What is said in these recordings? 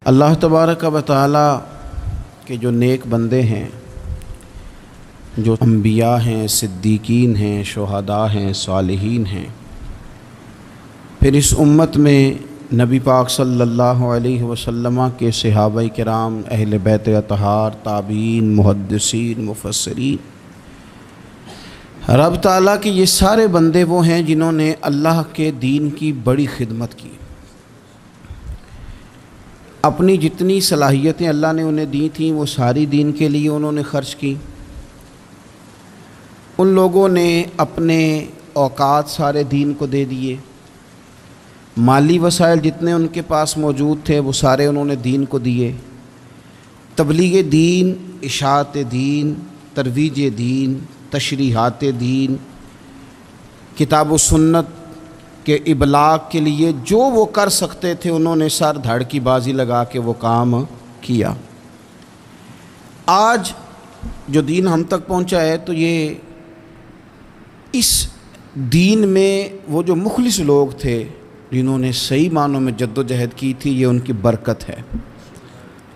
اللہ تبارک و تعالی کے جو نیک بندے ہیں، جو انبیاء ہیں، صدیقین ہیں، شہداء ہیں، صالحین ہیں، پھر اس امت میں نبی پاک صلی اللہ علیہ وسلم کے صحابہ کرام، اہل بیت اطہار، تابعین، محدثین، مفسرین، رب تعالیٰ کے یہ سارے بندے وہ ہیں جنہوں نے اللہ کے دین کی بڑی خدمت کی۔ اپنی جتنی صلاحیتیں اللہ نے انہیں دی تھیں وہ ساری دین کے لیے انہوں نے خرچ کی۔ ان لوگوں نے اپنے اوقات سارے دین کو دے دیے، مالی وسائل جتنے ان کے پاس موجود تھے وہ سارے انہوں نے دین کو دیے۔ تبلیغ دین، اشاعت دین، ترویج دین، تشریحات دین، کتاب و سنت کے ابلاغ کے لیے جو وہ کر سکتے تھے انہوں نے سر دھڑ کی بازی لگا کے وہ کام کیا۔ آج جو دین ہم تک پہنچا ہے تو یہ اس دین میں وہ جو مخلص لوگ تھے جنہوں نے صحیح معنوں میں جد و جہد کی تھی، یہ ان کی برکت ہے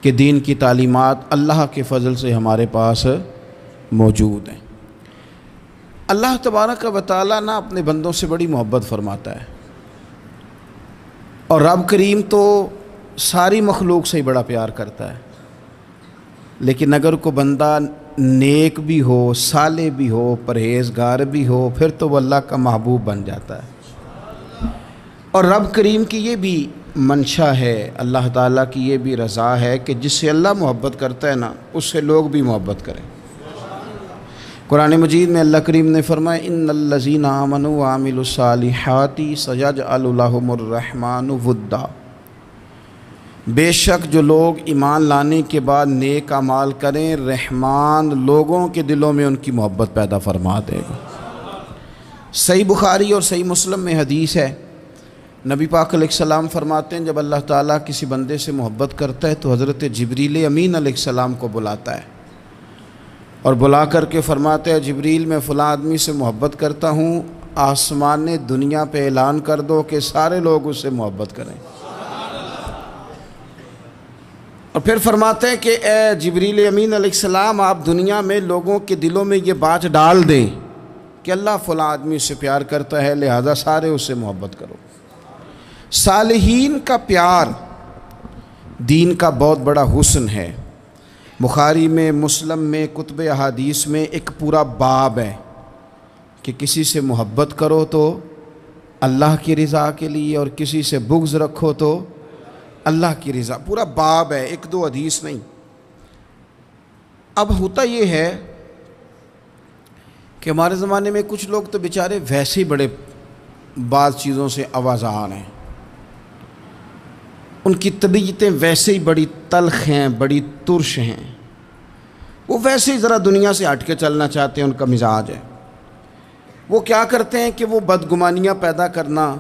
کہ دین کی تعلیمات اللہ کے فضل سے ہمارے پاس موجود ہیں۔ اللہ تبارک و تعالیٰ نہ اپنے بندوں سے بڑی محبت فرماتا ہے، اور رب کریم تو ساری مخلوق سے ہی بڑا پیار کرتا ہے، لیکن اگر کوئی بندہ نیک بھی ہو، صالح بھی ہو، پرہیزگار بھی ہو، پھر تو وہ اللہ کا محبوب بن جاتا ہے۔ اور رب کریم کی یہ بھی منشا ہے، اللہ تعالیٰ کی یہ بھی رضا ہے کہ جس سے اللہ محبت کرتا ہے نا، اس سے لوگ بھی محبت کریں۔ قرآن مجید میں اللہ کریم نے فرمایا ان الذین آمنوا وعملوا الصالحات سیجعل لهم الرحمن ودا، بے شک جو لوگ ایمان لانے کے بعد نیک اعمال کریں، رحمان لوگوں کے دلوں میں ان کی محبت پیدا فرما دے گا۔ صحیح بخاری اور صحیح مسلم میں حدیث ہے، نبی پاک علیہ السلام فرماتے ہیں جب اللہ تعالیٰ کسی بندے سے محبت کرتا ہے تو حضرت جبریل امین علیہ السلام کو بلاتا ہے اور بلا کر کے فرماتے ہیں جبریل میں فلاں آدمی سے محبت کرتا ہوں، آسمان دنیا پہ اعلان کر دو کہ سارے لوگ اس سے محبت کریں۔ اور پھر فرماتے ہیں کہ اے جبریل امین علیہ السلام، آپ دنیا میں لوگوں کے دلوں میں یہ بات ڈال دیں کہ اللہ فلاں آدمی سے پیار کرتا ہے، لہذا سارے اس سے محبت کرو۔ صالحین کا پیار دین کا بہت بڑا حسن ہے۔ بخاری میں، مسلم میں، کتب احادیث میں ایک پورا باب ہے کہ کسی سے محبت کرو تو اللہ کی رضا کے لیے، اور کسی سے بغض رکھو تو اللہ کی رضا، پورا باب ہے، ایک دو حدیث نہیں۔ اب ہوتا یہ ہے کہ ہمارے زمانے میں کچھ لوگ تو بیچارے ویسے ہی بڑے بعض چیزوں سے آوازان ہیں، ان کی طبیعتیں ویسے ہی بڑی تلخ ہیں، بڑی ترش ہیں، وہ ویسے ہی ذرا دنیا سے ہٹ کے چلنا چاہتے ہیں، ان کا مزاج ہے۔ وہ کیا کرتے ہیں کہ وہ بدگمانیاں پیدا کرنا،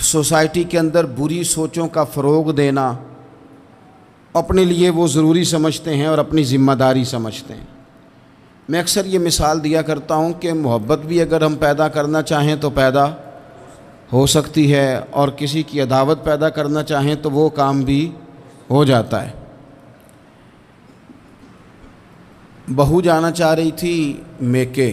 سوسائٹی کے اندر بری سوچوں کا فروغ دینا اپنے لیے وہ ضروری سمجھتے ہیں اور اپنی ذمہ داری سمجھتے ہیں۔ میں اکثر یہ مثال دیا کرتا ہوں کہ محبت بھی اگر ہم پیدا کرنا چاہیں تو پیدا ہو سکتی ہے، اور کسی کی عداوت پیدا کرنا چاہیں تو وہ کام بھی ہو جاتا ہے۔ بہو جانا چاہ رہی تھی میکے،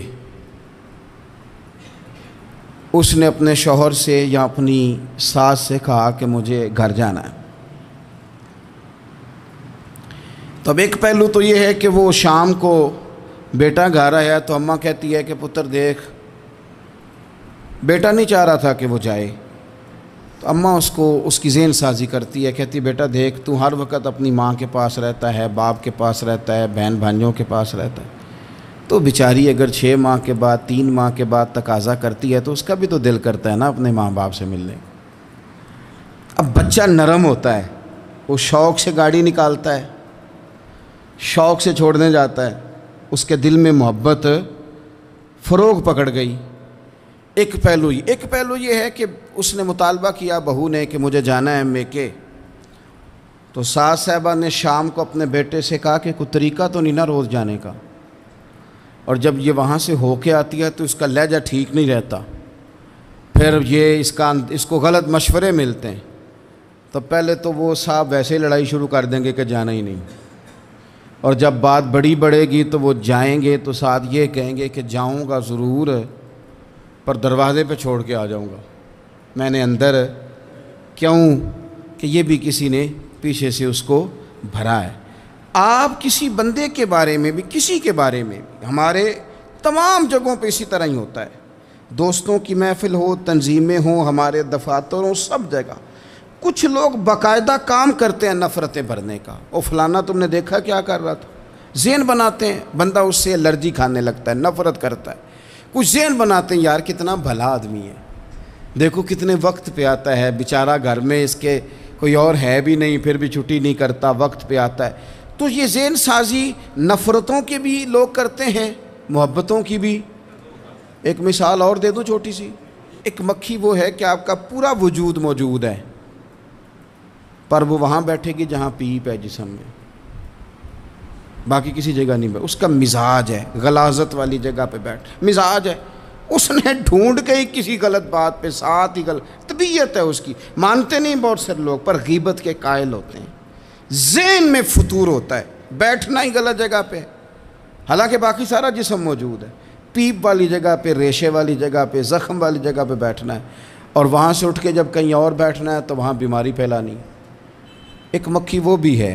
اس نے اپنے شوہر سے یا اپنی ساس سے کہا کہ مجھے گھر جانا ہے۔ تو اب ایک پہلو تو یہ ہے کہ وہ شام کو بیٹا گھر آیا تو اماں کہتی ہے کہ پتر دیکھ، بیٹا نہیں چاہ رہا تھا کہ وہ جائے، تو اماں اس کو اس کی ذہن سازی کرتی ہے، کہتی بیٹا دیکھ تو ہر وقت اپنی ماں کے پاس رہتا ہے، باپ کے پاس رہتا ہے، بہن بھائیوں کے پاس رہتا ہے، تو بیچاری اگر 6 ماہ کے بعد 3 ماہ کے بعد تقاضا کرتی ہے تو اس کا بھی تو دل کرتا ہے نا اپنے ماں باپ سے ملنے۔ اب بچہ نرم ہوتا ہے، وہ شوق سے گاڑی نکالتا ہے، شوق سے چھوڑنے جاتا ہے، اس کے دل میں محبت فروغ پکڑ گئی۔ ایک پہلو یہ ہے کہ اس نے مطالبہ کیا بہو نے کہ مجھے جانا ہے میکے، تو ساس صاحبہ نے شام کو اپنے بیٹے سے کہا کہ کوئی طریقہ تو نہیں نا روز جانے کا، اور جب یہ وہاں سے ہو کے آتی ہے تو اس کا لہجہ ٹھیک نہیں رہتا، پھر یہ اس کو غلط مشورے ملتے ہیں، تو پہلے تو وہ صاحب ویسے ہی لڑائی شروع کر دیں گے کہ جانا ہی نہیں، اور جب بات بڑی بڑھے گی تو وہ جائیں گے تو ساتھ یہ کہیں گے کہ جاؤں گا ضرور پر دروازے پہ چھوڑ کے آ جاؤں گا، میں نے اندر کیوں کہ یہ بھی کسی نے پیچھے سے اس کو بھرا ہے۔ آپ کسی بندے کے بارے میں بھی، کسی کے بارے میں بھی، ہمارے تمام جگہوں پہ اسی طرح ہی ہوتا ہے، دوستوں کی محفل ہو، تنظیمیں ہوں، ہمارے دفاتر ہوں، سب جگہ کچھ لوگ باقاعدہ کام کرتے ہیں نفرتیں بھرنے کا۔ او فلانا تم نے دیکھا کیا کر رہا تھا، ذہن بناتے ہیں، بندہ اس سے الرجی کھانے لگتا ہے، نفرت کرتا ہے، کچھ ذہن بناتے ہیں یار کتنا بھلا آدمی ہے، دیکھو کتنے وقت پہ آتا ہے بیچارہ، گھر میں اس کے کوئی اور ہے بھی نہیں پھر بھی چھٹی نہیں کرتا، وقت پہ آتا ہے۔ تو یہ ذہن سازی نفرتوں کے بھی لوگ کرتے ہیں، محبتوں کی بھی۔ ایک مثال اور دے دوں چھوٹی سی، ایک مکھی وہ ہے کہ آپ کا پورا وجود موجود ہے پر وہ وہاں بیٹھے گی جہاں پیپ ہے جسم میں، باقی کسی جگہ نہیں بیٹھے، اس کا مزاج ہے غلاظت والی جگہ پہ بیٹھ، مزاج ہے، اس نے ڈھونڈ کے ہی کسی غلط بات پہ ساتھ ہی غلط، طبیعت ہے اس کی، مانتے نہیں بہت سے لوگ پر غیبت کے قائل ہوتے ہیں، ذہن میں فطور ہوتا ہے، بیٹھنا ہی غلط جگہ پہ، حالانکہ باقی سارا جسم موجود ہے، پیپ والی جگہ پہ، ریشے والی جگہ پہ، زخم والی جگہ پہ بیٹھنا ہے، اور وہاں سے اٹھ کے جب کہیں اور بیٹھنا ہے تو وہاں بیماری پھیلانی۔ ایک مکھی وہ بھی ہے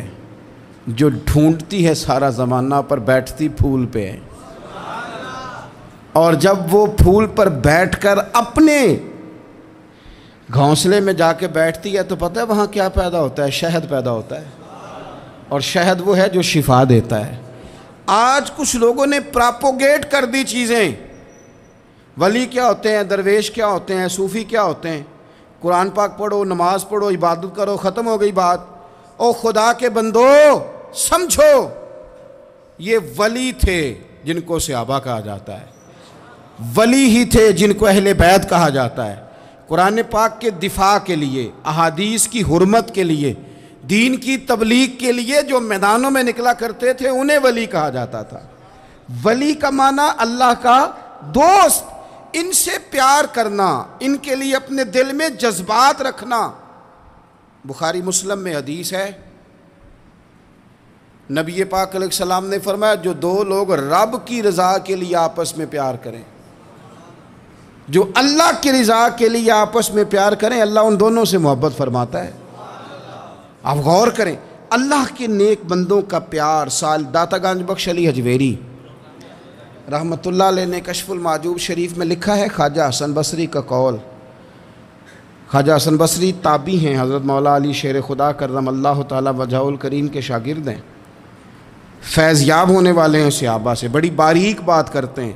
جو ڈھونڈتی ہے سارا زمانہ پر بیٹھتی پھول پہ ہے، اور جب وہ پھول پر بیٹھ کر اپنے گھونسلے میں جا کے بیٹھتی ہے تو پتہ ہے وہاں کیا پیدا ہوتا ہے؟ شہد پیدا ہوتا ہے، اور شہد وہ ہے جو شفا دیتا ہے۔ آج کچھ لوگوں نے پراپوگیٹ کر دی چیزیں، ولی کیا ہوتے ہیں، درویش کیا ہوتے ہیں، صوفی کیا ہوتے ہیں، قرآن پاک پڑھو، نماز پڑھو، عبادت کرو، ختم ہو گئی بات۔ او خدا کے بندو سمجھو، یہ ولی تھے جن کو صحابہ کہا جاتا ہے، ولی ہی تھے جن کو اہل بیت کہا جاتا ہے، قرآن پاک کے دفاع کے لیے، احادیث کی حرمت کے لیے، دین کی تبلیغ کے لیے جو میدانوں میں نکلا کرتے تھے انہیں ولی کہا جاتا تھا۔ ولی کا معنی اللہ کا دوست، ان سے پیار کرنا، ان کے لیے اپنے دل میں جذبات رکھنا۔ بخاری مسلم میں حدیث ہے، نبی پاک علیہ السلام نے فرمایا جو دو لوگ رب کی رضا کے لیے آپس میں پیار کریں، جو اللہ کی رضا کے لیے آپس میں پیار کریں، اللہ ان دونوں سے محبت فرماتا ہے۔ آپ غور کریں، اللہ کے نیک بندوں کا پیار۔ سال داتا گنج بخش علی حجویری رحمۃ اللہ علیہ نے کشف المعجوب شریف میں لکھا ہے، خواجہ حسن بصری کا قول۔ خواجہ حسن بصری تابعی ہیں، حضرت مولا علی شیر خدا کرم اللہ تعالی وجہہ الکریم کے شاگرد ہیں، فیض یاب ہونے والے ہیں صحابہ سے، بڑی باریک بات کرتے ہیں،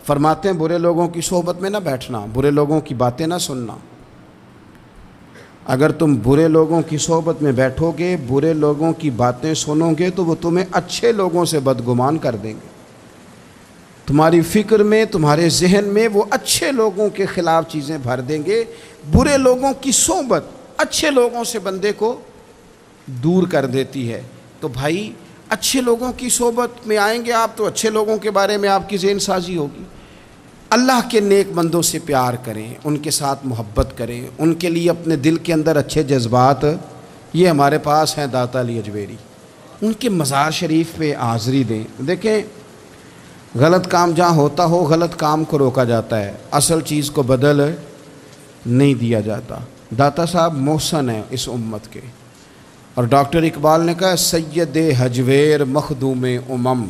فرماتے ہیں برے لوگوں کی صحبت میں نہ بیٹھنا، برے لوگوں کی باتیں نہ سننا۔ اگر تم برے لوگوں کی صحبت میں بیٹھو گے، برے لوگوں کی باتیں سنو گے تو وہ تمہیں اچھے لوگوں سے بدگمان کر دیں گے، تمہاری فکر میں، تمہارے ذہن میں وہ اچھے لوگوں کے خلاف چیزیں بھر دیں گے۔ برے لوگوں کی صحبت اچھے لوگوں سے بندے کو دور کر دیتی ہے۔ تو بھائی اچھے لوگوں کی صحبت میں آئیں گے آپ تو اچھے لوگوں کے بارے میں آپ کی ذہن سازی ہوگی۔ اللہ کے نیک بندوں سے پیار کریں، ان کے ساتھ محبت کریں، ان کے لیے اپنے دل کے اندر اچھے جذبات، یہ ہمارے پاس ہیں داتا علی حجویری، ان کے مزار شریف پہ حاضری دیں۔ دیکھیں غلط کام جہاں ہوتا ہو غلط کام کو روکا جاتا ہے، اصل چیز کو بدل نہیں دیا جاتا۔ داتا صاحب محسن ہیں اس امت کے، اور ڈاکٹر اقبال نے کہا سید حجویر مخدوم امم۔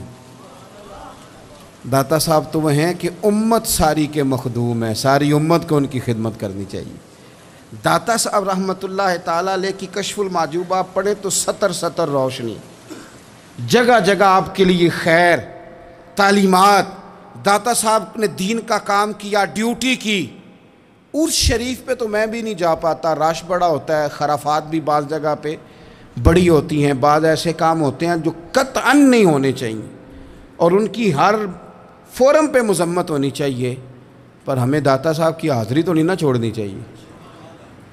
داتا صاحب تو وہ ہیں کہ امت ساری کے مخدوم ہیں، ساری امت کو ان کی خدمت کرنی چاہیے۔ داتا صاحب رحمۃ اللہ تعالیٰ علیہ کی کشف المعجوب آپ پڑھیں تو سطر سطر روشنی، جگہ جگہ آپ کے لیے خیر، تعلیمات۔ داتا صاحب نے دین کا کام کیا، ڈیوٹی کی۔ عرس شریف پہ تو میں بھی نہیں جا پاتا، رش بڑا ہوتا ہے، خرافات بھی بعض جگہ پہ بڑی ہوتی ہیں، بعض ایسے کام ہوتے ہیں جو قطعاً نہیں ہونے چاہیے اور ان کی ہر فورم پہ مذمت ہونی چاہیے، پر ہمیں داتا صاحب کی حاضری تو نہیں نہ چھوڑنی چاہیے۔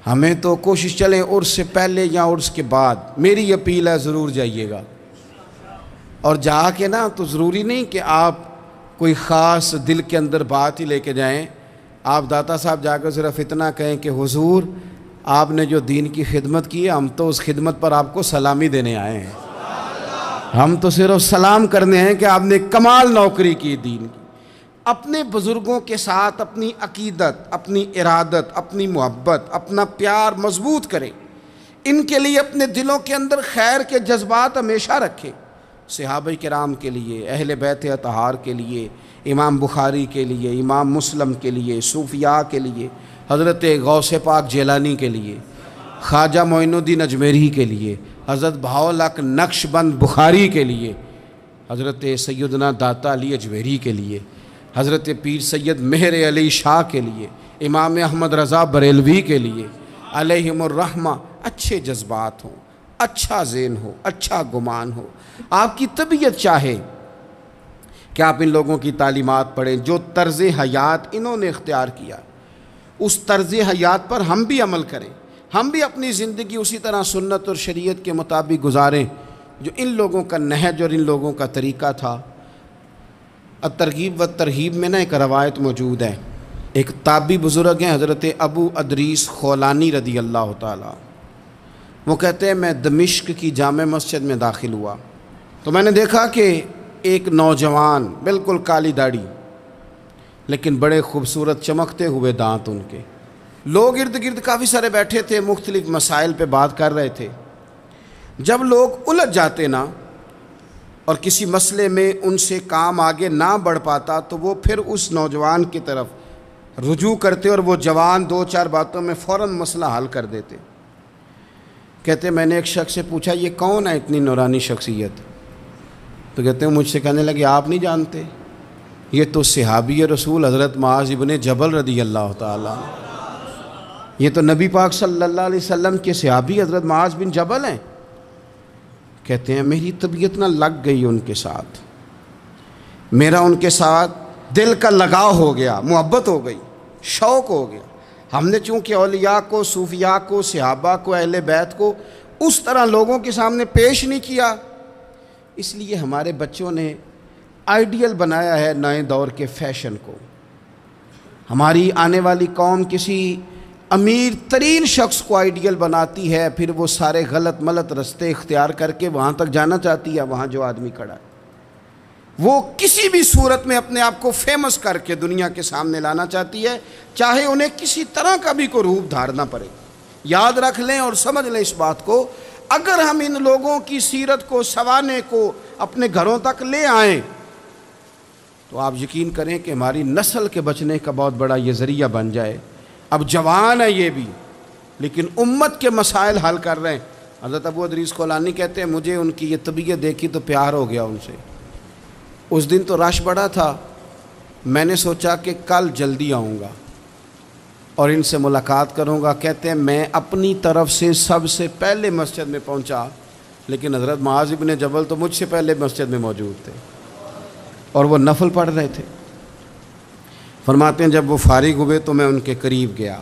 ہمیں تو کوشش چلیں عرس سے پہلے یا عرس کے بعد، میری اپیل ہے ضرور جائیے گا، اور جا کے نا تو ضروری نہیں کہ آپ کوئی خاص دل کے اندر بات ہی لے کے جائیں۔ آپ داتا صاحب جا کر صرف اتنا کہیں کہ حضور آپ نے جو دین کی خدمت کی ہے، ہم تو اس خدمت پر آپ کو سلامی دینے آئے ہیں۔ ہم تو صرف سلام کرنے ہیں کہ آپ نے کمال نوکری کی دین کی۔ اپنے بزرگوں کے ساتھ اپنی عقیدت، اپنی ارادت، اپنی محبت، اپنا پیار مضبوط کریں، ان کے لیے اپنے دلوں کے اندر خیر کے جذبات ہمیشہ رکھیں۔ صحابہ کرام کے لیے، اہل بیت اطہار کے لیے، امام بخاری کے لیے، امام مسلم کے لیے، صوفیاء کے لیے، حضرت غوث پاک جیلانی کے لیے، خواجہ معین الدین اجمیری کے لیے، حضرت بہاؤالحق نقش بند بخاری کے لیے، حضرت سیدنا داتا علی اجمیری کے لیے، حضرت پیر سید مہر علی شاہ کے لیے، امام احمد رضا بریلوی کے لیے، علیہم الرحمہ۔ اچھے جذبات ہوں، اچھا ذہن ہو، اچھا گمان ہو، آپ کی طبیعت چاہے کہ آپ ان لوگوں کی تعلیمات پڑھیں، جو طرز حیات انہوں نے اختیار کیا، اس طرز حیات پر ہم بھی عمل کریں، ہم بھی اپنی زندگی اسی طرح سنت اور شریعت کے مطابق گزاریں جو ان لوگوں کا نہج اور ان لوگوں کا طریقہ تھا۔ الترغیب و ترہیب میں ایک روایت موجود ہے، ایک تابعی بزرگ ہیں حضرت ابو ادریس خولانی رضی اللہ تعالیٰ، وہ کہتے ہیں میں دمشق کی جامع مسجد میں داخل ہوا تو میں نے دیکھا کہ ایک نوجوان، بالکل کالی داڑھی لیکن بڑے خوبصورت چمکتے ہوئے دانت ان کے، لوگ ارد گرد کافی سارے بیٹھے تھے، مختلف مسائل پہ بات کر رہے تھے۔ جب لوگ الجھ جاتے نا اور کسی مسئلے میں ان سے کام آگے نہ بڑھ پاتا تو وہ پھر اس نوجوان کی طرف رجوع کرتے اور وہ جوان دو چار باتوں میں فوراً مسئلہ حل کر دیتے۔ کہتے میں نے ایک شخص سے پوچھا یہ کون ہے اتنی نورانی شخصیت؟ تو کہتے ہیں مجھ سے کہنے لگے آپ نہیں جانتے، یہ تو صحابی رسول حضرت معاذ ابن جبل رضی اللہ تعالیٰ، یہ تو نبی پاک صلی اللہ علیہ وسلم کے صحابی حضرت معاذ بن جبل ہیں۔ کہتے ہیں میری طبیعت نہ لگ گئی ان کے ساتھ، میرا ان کے ساتھ دل کا لگاؤ ہو گیا، محبت ہو گئی، شوق ہو گیا۔ ہم نے چونکہ اولیاء کو، صوفیاء کو، صحابہ کو، اہل بیت کو اس طرح لوگوں کے سامنے پیش نہیں کیا، اس لیے ہمارے بچوں نے آئیڈیل بنایا ہے نئے دور کے فیشن کو۔ ہماری آنے والی قوم کسی امیر ترین شخص کو آئیڈیل بناتی ہے، پھر وہ سارے غلط ملت رستے اختیار کر کے وہاں تک جانا چاہتی ہے، وہاں جو آدمی کھڑا ہے وہ کسی بھی صورت میں اپنے آپ کو فیمس کر کے دنیا کے سامنے لانا چاہتی ہے، چاہے انہیں کسی طرح کا بھی کوئی روپ دھارنا پڑے۔ یاد رکھ لیں اور سمجھ لیں اس بات کو، اگر ہم ان لوگوں کی سیرت کو، سوانے کو اپنے گھروں تک لے آئیں تو آپ یقین کریں کہ ہماری نسل کے بچنے کا بہت بڑا یہ ذریعہ بن جائے۔ اب جوان ہے یہ بھی، لیکن امت کے مسائل حل کر رہے ہیں۔ حضرت ابو ادریس خولانی کہتے ہیں مجھے ان کی یہ طبیعت دیکھی تو پیار ہو گیا ان سے۔ اس دن تو رش بڑا تھا، میں نے سوچا کہ کل جلدی آؤں گا اور ان سے ملاقات کروں گا۔ کہتے ہیں میں اپنی طرف سے سب سے پہلے مسجد میں پہنچا، لیکن حضرت معاذ ابن جبل تو مجھ سے پہلے مسجد میں موجود تھے اور وہ نفل پڑھ رہے تھے۔ فرماتے ہیں جب وہ فارغ ہوئے تو میں ان کے قریب گیا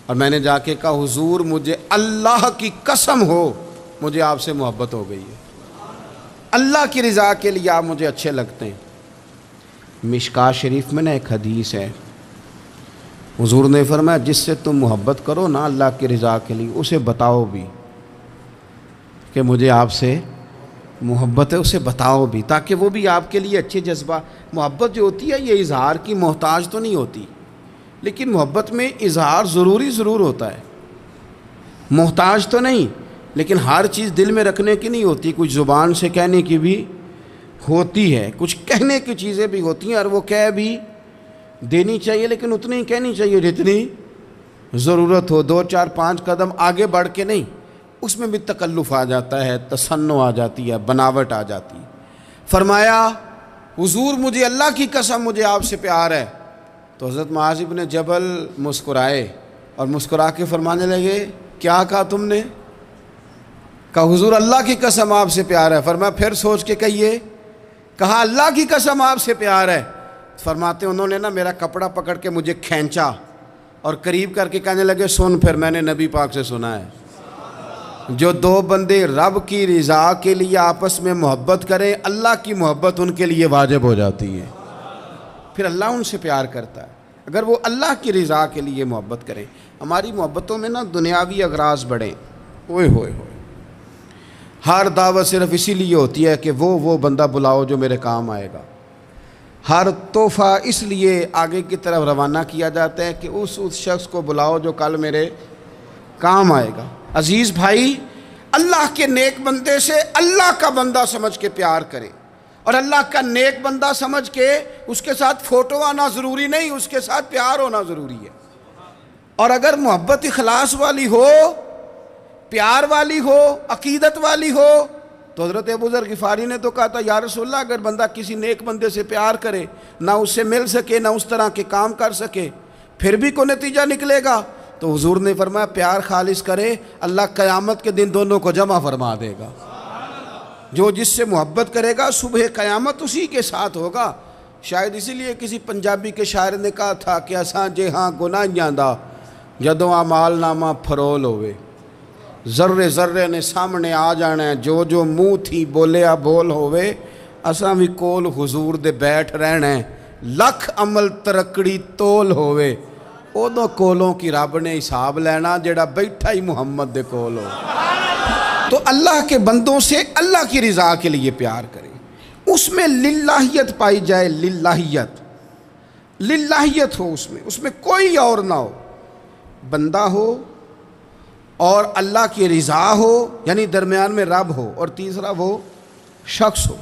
اور میں نے جا کے کہا حضور مجھے اللہ کی قسم ہو مجھے آپ سے محبت ہو گئی ہے، اللہ کی رضا کے لیے آپ مجھے اچھے لگتے ہیں۔ مشکاۃ شریف میں ایک حدیث ہے، حضور نے فرمایا جس سے تم محبت کرو نا اللہ کی رضا کے لیے، اسے بتاؤ بھی کہ مجھے آپ سے محبت ہے، اسے بتاؤ بھی، تاکہ وہ بھی آپ کے لیے اچھے جذبہ۔ محبت جو ہوتی ہے یہ اظہار کی محتاج تو نہیں ہوتی، لیکن محبت میں اظہار ضرور ہوتا ہے، محتاج تو نہیں، لیکن ہر چیز دل میں رکھنے کی نہیں ہوتی، کچھ زبان سے کہنے کی بھی ہوتی ہے، کچھ کہنے کی چیزیں بھی ہوتی ہیں، اور وہ کہہ بھی دینی چاہیے لیکن اتنی ہی کہنی چاہیے جتنی ضرورت ہو، 2 4 5 قدم آگے بڑھ کے نہیں۔ اس میں بھی تکلف آ جاتا ہے، تصنع آ جاتی ہے، بناوٹ آ جاتی ہے۔ فرمایا حضور مجھے اللہ کی قسم مجھے آپ سے پیار ہے۔ تو حضرت معاذ ابن جبل مسکرائے اور مسکرا کے فرمانے لگے کیا کہا تم نے؟ کہا حضور اللہ کی قسم آپ سے پیار ہے۔ فرمایا پھر سوچ کے کہیے۔ کہا اللہ کی قسم آپ سے پیار ہے۔ فرماتے انہوں نے نا میرا کپڑا پکڑ کے مجھے کھینچا اور قریب کر کے کہنے لگے سن پھر میں نے نبی پاک سے سنا ہے جو 2 بندے رب کی رضا کے لیے آپس میں محبت کریں اللہ کی محبت ان کے لیے واجب ہو جاتی ہے، پھر اللہ ان سے پیار کرتا ہے۔ اگر وہ اللہ کی رضا کے لیے محبت کریں. ہماری محبتوں میں نا دنیاوی اغراض بڑھیں. اوئے ہوئے ہوئے، ہر دعوت صرف اسی لیے ہوتی ہے کہ وہ بندہ بلاؤ جو میرے کام آئے گا. ہر تحفہ اس لیے آگے کی طرف روانہ کیا جاتا ہے کہ اس شخص کو بلاؤ جو کل میرے کام آئے گا. عزیز بھائی، اللہ کے نیک بندے سے اللہ کا بندہ سمجھ کے پیار کریں، اور اللہ کا نیک بندہ سمجھ کے اس کے ساتھ فوٹو آنا ضروری نہیں، اس کے ساتھ پیار ہونا ضروری ہے. اور اگر محبت اخلاص والی ہو، پیار والی ہو، عقیدت والی ہو، تو حضرت ابو ذر غفاری نے تو کہا تھا یا رسول اللہ اگر بندہ کسی نیک بندے سے پیار کرے، نہ اس سے مل سکے، نہ اس طرح کے کام کر سکے، پھر بھی کوئی نتیجہ نکلے گا، تو حضور نے فرمایا پیار خالص کرے، اللہ قیامت کے دن دونوں کو جمع فرما دے گا. جو جس سے محبت کرے گا صبح قیامت اسی کے ساتھ ہوگا. شاید اسی لیے کسی پنجابی کے شاعر نے کہا تھا کہ اساں جے ہاں گناہیاں دا جدوں اعمال نامہ پھرول ہوئے، ذرے ذرے نے سامنے آ جانا ہے، جو منہ تھی بولیا بول ہوئے، اساں بھی کول حضور دے بیٹھ رہنا ہے، لکھ عمل ترکڑی تول ہوئے، ادوں کولوں کی رب نے حساب لینا جڑا بیٹھا ہی محمد دے کول ہو. تو اللہ کے بندوں سے اللہ کی رضا کے لیے پیار کریں، اس میں للہیت پائی جائے. للہیت ہو اس میں کوئی اور نہ ہو، بندہ ہو اور اللہ کی رضا ہو، یعنی درمیان میں رب ہو، اور تیسرا وہ شخص ہو.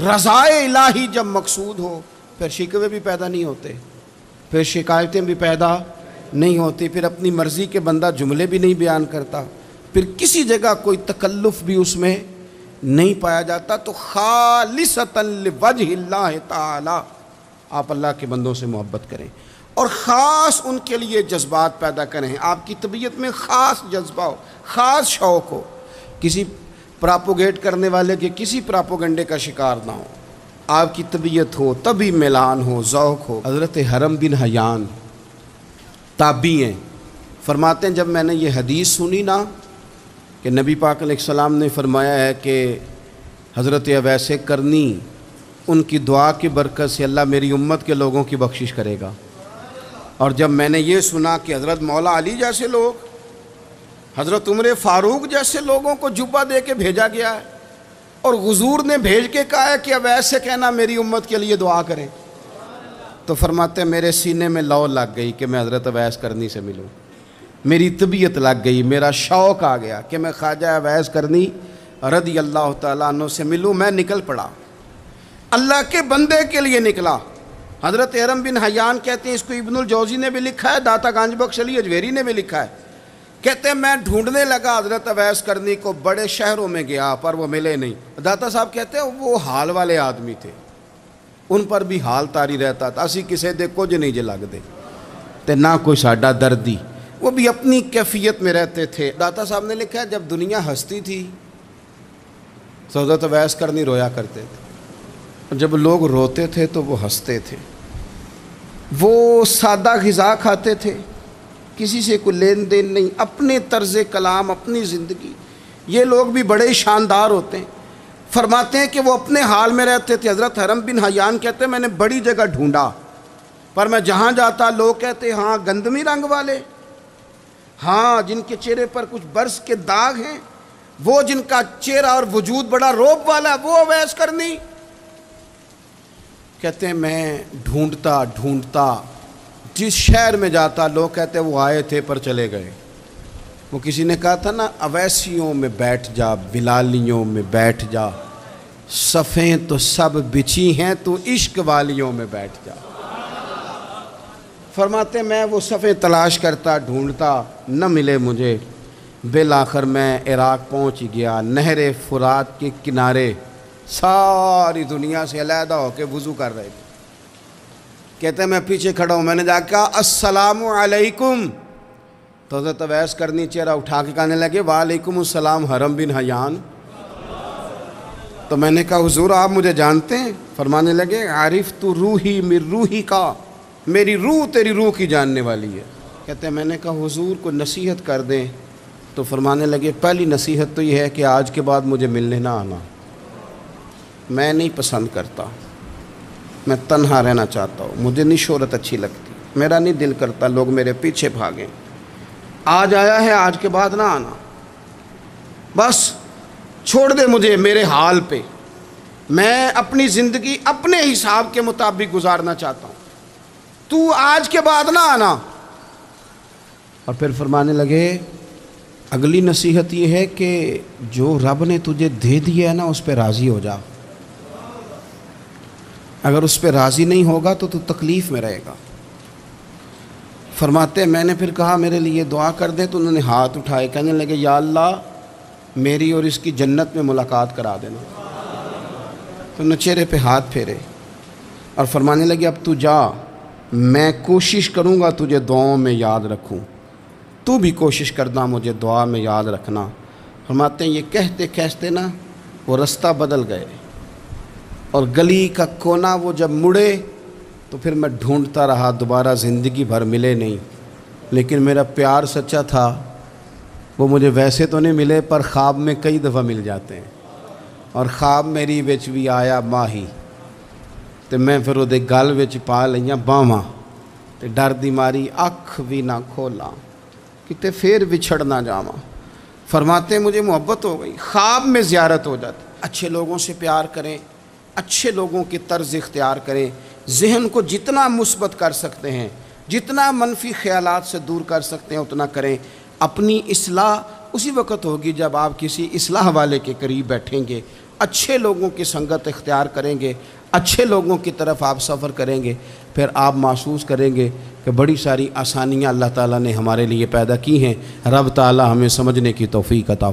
رضا الہی جب مقصود ہو پھر شکوے بھی پیدا نہیں ہوتے، پھر شکایتیں بھی پیدا نہیں ہوتی، پھر اپنی مرضی کے بندہ جملے بھی نہیں بیان کرتا، پھر کسی جگہ کوئی تکلف بھی اس میں نہیں پایا جاتا. تو خالصتاً لوجہ اللہ تعالی آپ اللہ کے بندوں سے محبت کریں، اور خاص ان کے لیے جذبات پیدا کریں. آپ کی طبیعت میں خاص جذبہ ہو، خاص شوق ہو، کسی پراپوگیٹ کرنے والے کے کسی پراپوگنڈے کا شکار نہ ہو. آپ کی طبیعت ہو، تبھی میلان ہو، ذوق ہو. حضرت حرم بن حیان تابعی ہیں، فرماتے ہیں جب میں نے یہ حدیث سنی نا کہ نبی پاک علیہ السلام نے فرمایا ہے کہ حضرت اویس کرنی ان کی دعا کی برکت سے اللہ میری امت کے لوگوں کی بخشش کرے گا، اور جب میں نے یہ سنا کہ حضرت مولا علی جیسے لوگ، حضرت عمر فاروق جیسے لوگوں کو جبہ دے کے بھیجا گیا ہے، اور حضور نے بھیج کے کہا ہے کہ اویس سے کہنا میری امت کے لیے دعا کریں، تو فرماتے ہیں میرے سینے میں لو لگ گئی کہ میں حضرت اویس کرنی سے ملوں. میری طبیعت لگ گئی، میرا شوق آ گیا کہ میں خواجہ اویس کرنی رضی اللہ تعالیٰ عنہ سے ملوں. میں نکل پڑا، اللہ کے بندے کے لیے نکلا. حضرت حرم بن حیان کہتے ہیں، اس کو ابن الجوزی نے بھی لکھا ہے، داتا گنج بخش علی اجویری نے بھی لکھا ہے، کہتے ہیں میں ڈھونڈنے لگا حضرت اویس کرنی کو، بڑے شہروں میں گیا پر وہ ملے نہیں. داتا صاحب کہتے ہیں وہ حال والے آدمی تھے، ان پر بھی حال تاری رہتا تھا، اسی کسے دے کچھ نہیں جے لگ دے تے نہ کوئی ساڈا دردی، وہ بھی اپنی کیفیت میں رہتے تھے. داتا صاحب نے لکھا ہے جب دنیا ہستی تھی تو حضرت اویس کرنی رویا کرتے تھے، جب لوگ روتے تھے تو وہ ہنستے تھے. وہ سادہ غذا کھاتے تھے، کسی سے کوئی لین دین نہیں، اپنے طرز کلام، اپنی زندگی. یہ لوگ بھی بڑے شاندار ہوتے ہیں. فرماتے ہیں کہ وہ اپنے حال میں رہتے تھے. حضرت حرم بن حیان کہتے ہیں میں نے بڑی جگہ ڈھونڈا، پر میں جہاں جاتا لوگ کہتے ہاں گندمی رنگ والے، ہاں جن کے چہرے پر کچھ برس کے داغ ہیں، وہ جن کا چہرہ اور وجود بڑا روب والا ہے، وہ اویس کرنی. کہتے ہیں میں ڈھونڈتا جس شہر میں جاتا لوگ کہتے ہیں وہ آئے تھے پر چلے گئے. وہ کسی نے کہا تھا نا اویسیوں میں بیٹھ جا، بلالیوں میں بیٹھ جا، صفیں تو سب بچھی ہیں تو عشق والیوں میں بیٹھ جا. فرماتے ہیں میں وہ صفیں تلاش کرتا ڈھونڈتا، نہ ملے مجھے. بالآخر میں عراق پہنچ گیا، نہر فرات کے کنارے ساری دنیا سے علیحدہ ہو کے وضو کر رہے تھے. کہتے ہیں میں پیچھے کھڑا ہوں، میں نے جا کے کہا السلام علیکم، تو حضرت اویس کرنی چہرہ اٹھا کے کہنے لگے وعلیکم السلام حرم بن حیان. تو میں نے کہا حضور آپ مجھے جانتے ہیں؟ فرمانے لگے عارف تو روحی من روحی کا، میری روح تیری روح کی جاننے والی ہے. کہتے ہیں میں نے کہا حضور کو نصیحت کر دیں. تو فرمانے لگے پہلی نصیحت تو یہ ہے کہ آج کے بعد مجھے ملنے نہ آنا، میں نہیں پسند کرتا، میں تنہا رہنا چاہتا ہوں، مجھے نہیں شہرت اچھی لگتی. میرا نہیں دل کرتا لوگ میرے پیچھے بھاگیں، آج آیا ہے آج کے بعد نہ آنا، بس چھوڑ دے مجھے میرے حال پہ، میں اپنی زندگی اپنے حساب کے مطابق گزارنا چاہتا ہوں، تو آج کے بعد نہ آنا۔ اور پھر فرمانے لگے اگلی نصیحت یہ ہے کہ جو رب نے تجھے دے دیا ہے نا اس پہ راضی ہو جا، اگر اس پہ راضی نہیں ہوگا تو تکلیف میں رہے گا۔ فرماتے ہیں میں نے پھر کہا میرے لیے دعا کر دیں، تو انہوں نے ہاتھ اٹھائے، کہنے لگے یا اللہ میری اور اس کی جنت میں ملاقات کرا دینا۔ تو انہوں نے چہرے پہ ہاتھ پھیرے اور فرمانے لگے اب تو جا، میں کوشش کروں گا تجھے دعاؤں میں یاد رکھوں، تو بھی کوشش کرنا مجھے دعا میں یاد رکھنا۔ فرماتے ہیں یہ کہتے کہتے نا وہ رستہ بدل گئے، اور گلی کا کونا وہ جب مڑے تو پھر میں ڈھونڈتا رہا، دوبارہ زندگی بھر ملے نہیں، لیکن میرا پیار سچا تھا، وہ مجھے ویسے تو نہیں ملے پر خواب میں کئی دفعہ مل جاتے ہیں، اور خواب میری وچ بھی آیا ماہی، تو میں پھر وہ گل وچ پا لئیاں باواں، تے ڈر دی ماری اکھ بھی نہ کھولا کتے پھر بچھڑ نہ جاواں۔ فرماتے ہیں مجھے محبت ہو گئی، خواب میں زیارت ہو جاتی۔ اچھے لوگوں سے پیار کریں، اچھے لوگوں کی طرز اختیار کریں، ذہن کو جتنا مثبت کر سکتے ہیں، جتنا منفی خیالات سے دور کر سکتے ہیں اتنا کریں۔ اپنی اصلاح اسی وقت ہوگی جب آپ کسی اصلاح والے کے قریب بیٹھیں گے، اچھے لوگوں کی سنگت اختیار کریں گے، اچھے لوگوں کی طرف آپ سفر کریں گے، پھر آپ محسوس کریں گے کہ بڑی ساری آسانیاں اللہ تعالیٰ نے ہمارے لیے پیدا کی ہیں۔ رب تعالیٰ ہمیں سمجھنے کی توفیق عطا